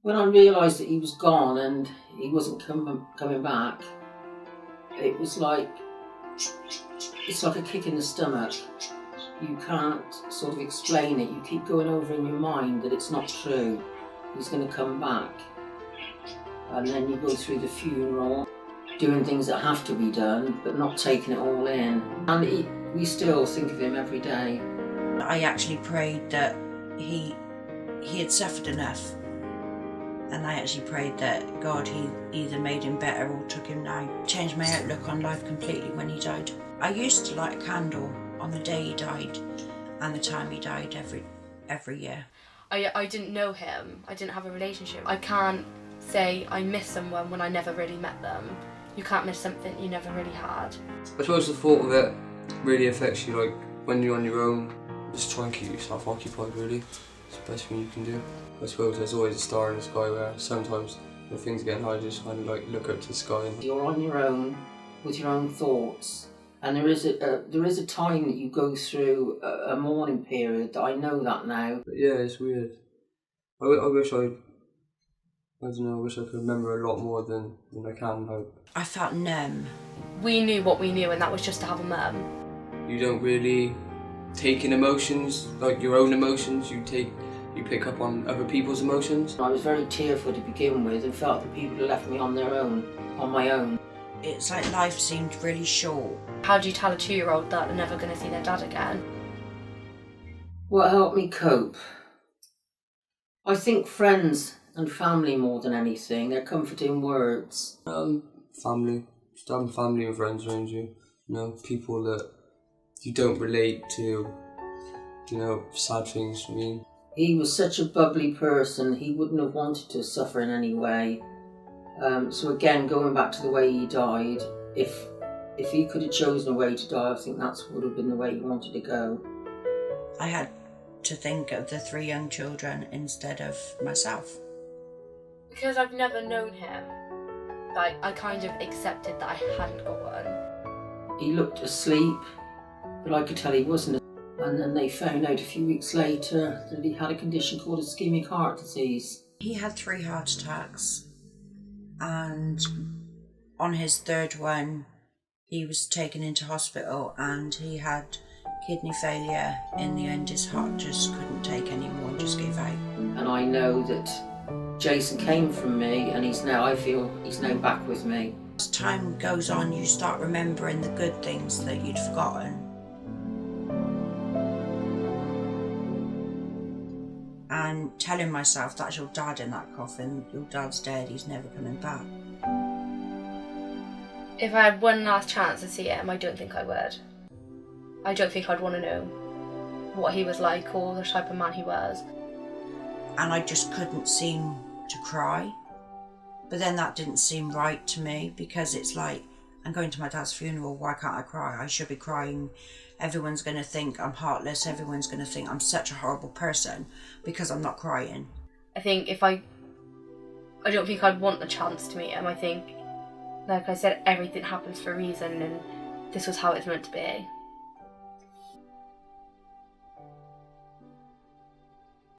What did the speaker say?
When I realised that he was gone and he wasn't coming back, it was like, it's like a kick in the stomach. You can't sort of explain it. You keep going over in your mind that it's not true. He's going to come back. And then you go through the funeral, doing things that have to be done, but not taking it all in. And we still think of him every day. I actually prayed that he had suffered enough. And I actually prayed that God, he either made him better or took him now. Changed my outlook on life completely when he died. I used to light a candle on the day he died and the time he died every year. I didn't know him. I didn't have a relationship. I can't say I miss someone when I never really met them. You can't miss something you never really had. I suppose the thought of it really affects you, like when you're on your own. Just try and keep yourself occupied, really. It's the best thing you can do. I suppose there's always a star in the sky where sometimes when things are getting hard, you just kind of like look up to the sky. You're on your own with your own thoughts, and there is a time that you go through a mourning period. I know that now. But yeah, it's weird. I wish I could remember a lot more than I can. I felt numb. We knew what we knew, and that was just to have a mum. You don't really take in emotions, like your own emotions. You pick up on other people's emotions. I was very tearful to begin with and felt that people had left me on my own. It's like life seemed really short. How do you tell a 2-year-old that they're never going to see their dad again? What helped me cope? I think friends and family more than anything. They're comforting words. Family. Just having family and friends around you. You know, people that you don't relate to, you know, sad things. I mean, he was such a bubbly person. He wouldn't have wanted to suffer in any way. So again, going back to the way he died, if he could have chosen a way to die, I think that would have been the way he wanted to go. I had to think of the 3 young children instead of myself. Because I've never known him, like, I kind of accepted that I hadn't got one. He looked asleep, but I could tell he wasn't. And then they found out a few weeks later that he had a condition called ischemic heart disease. He had 3 heart attacks, and on his 3rd one, he was taken into hospital and he had kidney failure. In the end, his heart just couldn't take any more and just gave out. And I know that Jason came from me, and I feel he's now back with me. As time goes on, you start remembering the good things that you'd forgotten. And telling myself, that's your dad in that coffin, your dad's dead, he's never coming back. If I had one last chance to see him, I don't think I would. I don't think I'd want to know what he was like or the type of man he was. And I just couldn't seem to cry. But then that didn't seem right to me, because it's like, I'm going to my dad's funeral, why can't I cry? I should be crying. Everyone's going to think I'm heartless, everyone's going to think I'm such a horrible person because I'm not crying. I think I don't think I'd want the chance to meet him. I think, like I said, everything happens for a reason, and this was how it's meant to be.